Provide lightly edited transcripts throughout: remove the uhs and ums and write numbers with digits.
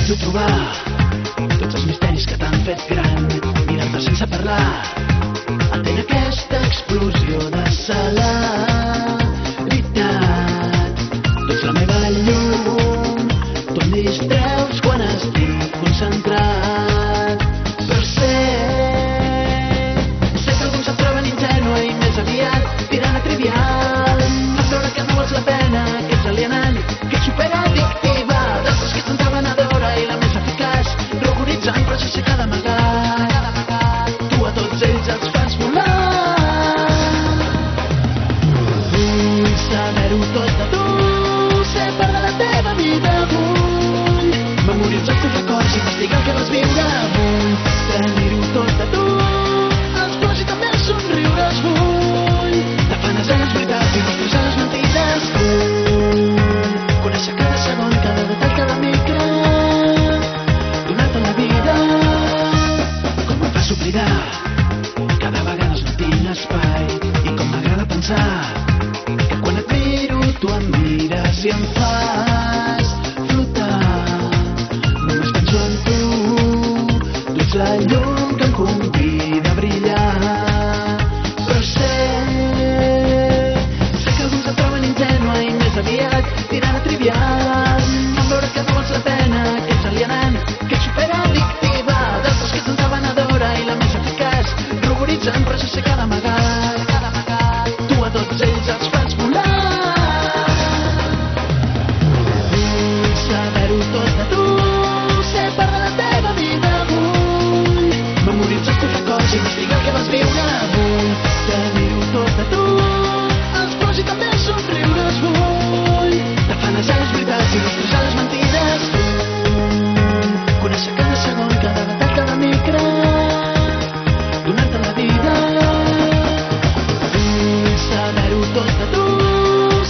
Intento trobar tots els misteris que t'han fet gran, mirar-te sense parlar, atén aquesta explosió de celeritat. Tu ets la meva llum, tu em distreus quan estic concentrat. Però sé que alguns et troben ingènua i més aviat tirant a trivial. Fas veure que no vals la pena, que ets alienant, que ets superaddictiva, d'altres que ets entrevenedora i la més eficaç, rugoritzant però sense cada amagat. Tu a tots ells els fas volar. Vull saber-ho tot de tu, ser part de la teva vida. Vull memoritzar els teus records, investigar el que vas viure. Vull tenir-ho tot de tu, els plors i també els somriures. Vull tafanejar les veritats i mostrar les mentides. Vull conèixer cada segon, cada detall, cada micro, donar-te la vida. Com em fas oblidar, cada vegada no tinc espai, i com m'agrada pensar que quan et miro tu em mires i em fas flotar. Només penso en tu, tu ets la llum que em convida a brillar. Però sé que alguns et troben ingènua i més aviat tirant a trivial. Fan veure que no vals la pena, que ets alienant, que ets superaddictiva, d'altres que ets entrevenedora i la més eficaç, rugoritzant però sense cada amagat. Tu a tots ells els fas volar. Vull saber-ho tot de tu, ser part de la teva vida. Vull memoritzar els teus records i investigar el que vas viure. Vull tenir-ho tot de tu, els plors i també els somriures. Vull tafanejar les veritats i mostrar les mentides. Vull conèixer cada segon, cada detall, cada micro, donar-te la vida. Vull saber-ho tot de tu,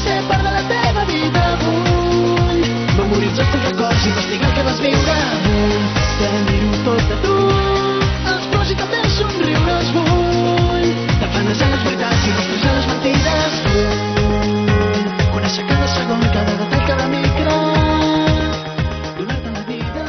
ser part de la teva vida. Vull memoritzar els teus records i investigar el que vas viure. Vull tenir-ho tot de tu, els plors i també els somriures. Vull tafanejar les veritats i mostrar les mentides. Vull conèixer cada segon, cada detall, cada micro, donar-te la vida.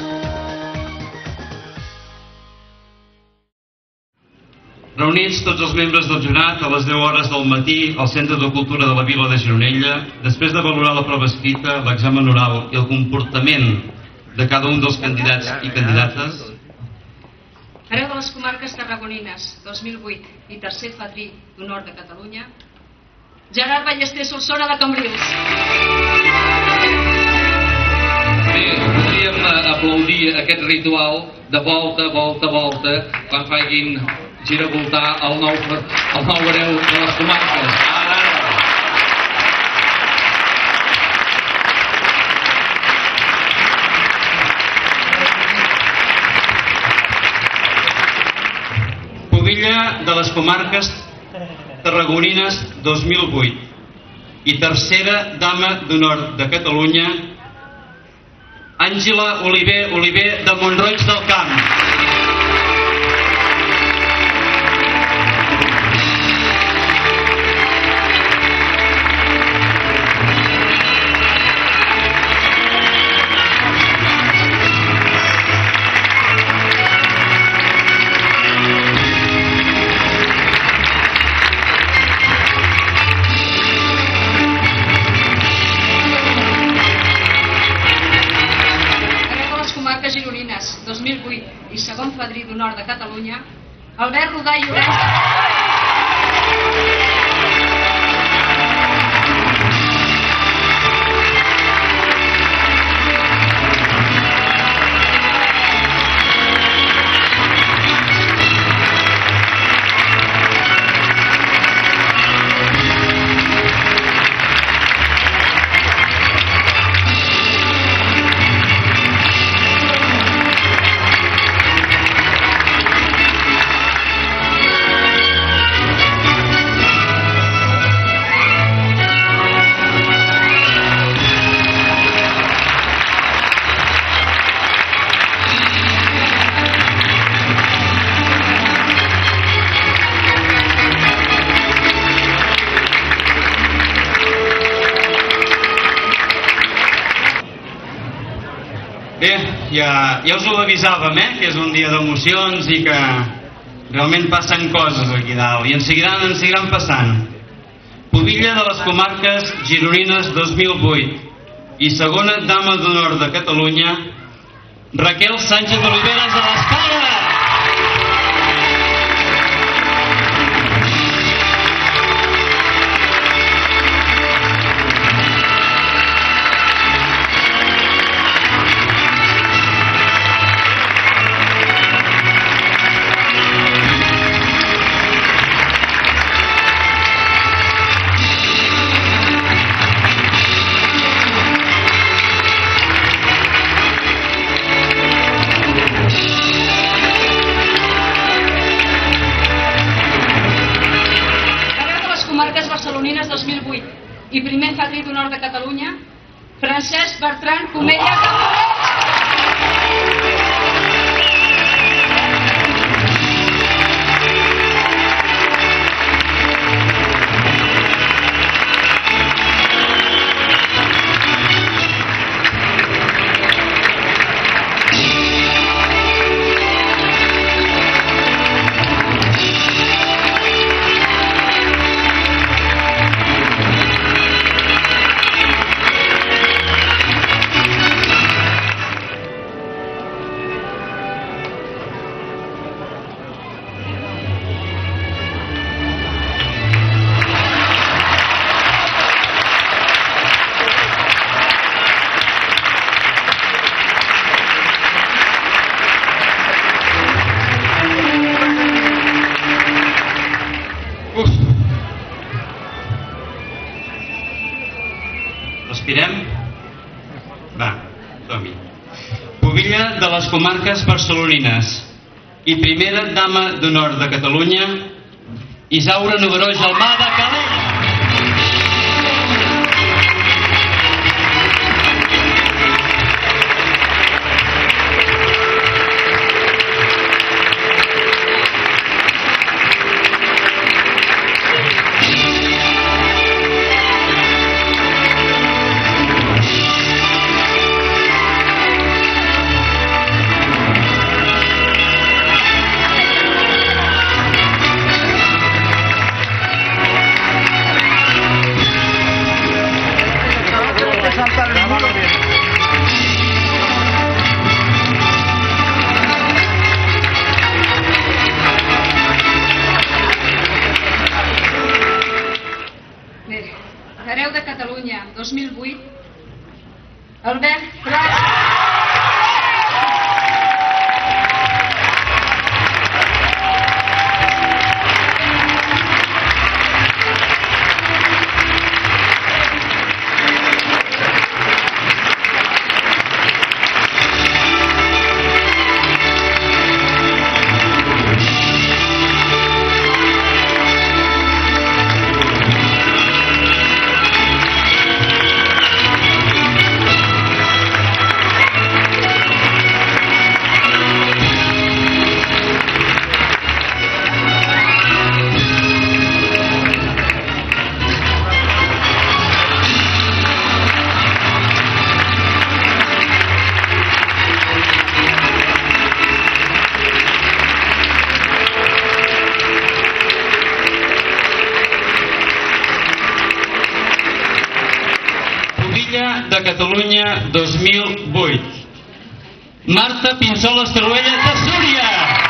Reunits tots els membres del jurat a les 10 hores del matí al Centre de Cultura de la Vila de Gironella, després de valorar la prova escrita, l'examen oral i el comportament de cada un dels candidats i candidates, Hereu de les comarques tarragonines 2008 i tercer fadrí d'honor de Catalunya, Gerard Ballester Solsona de Cambrils. Bé, podríem aplaudir aquest ritual de volta, volta, volta, quan facin giravoltar el nou hereu de les comarques. Ara. Pubilla de les comarques tarragonines 2008 i tercera dama d'honor de Catalunya, Àngela Oliver de Mont-roig del Camp. Gironines 2008 i segon fadrí d'honor de Catalunya, Albert Rodà i Llorenç. Bé, ja us ho avisàvem, que és un dia d'emocions i que realment passen coses aquí dalt, i en seguiran passant. Pubilla de les comarques gironines 2008 i segona dama d'honor de Catalunya, Raquel Sánchez Oliveras de l'Escala. Comarques barcelonines 2008 i primer fadrí d'honor de Catalunya, Francesc Bertran Comella Campollet. Respirem? Va, som-hi. Pubilla de les comarques barcelonines i primera dama d'honor de Catalunya, Isaura Nogueró Gelmà de Calella. Hereu de Catalunya 2008, Albert Prat. De Catalunya 2008, Marta Pinsoles Torroella de Súria.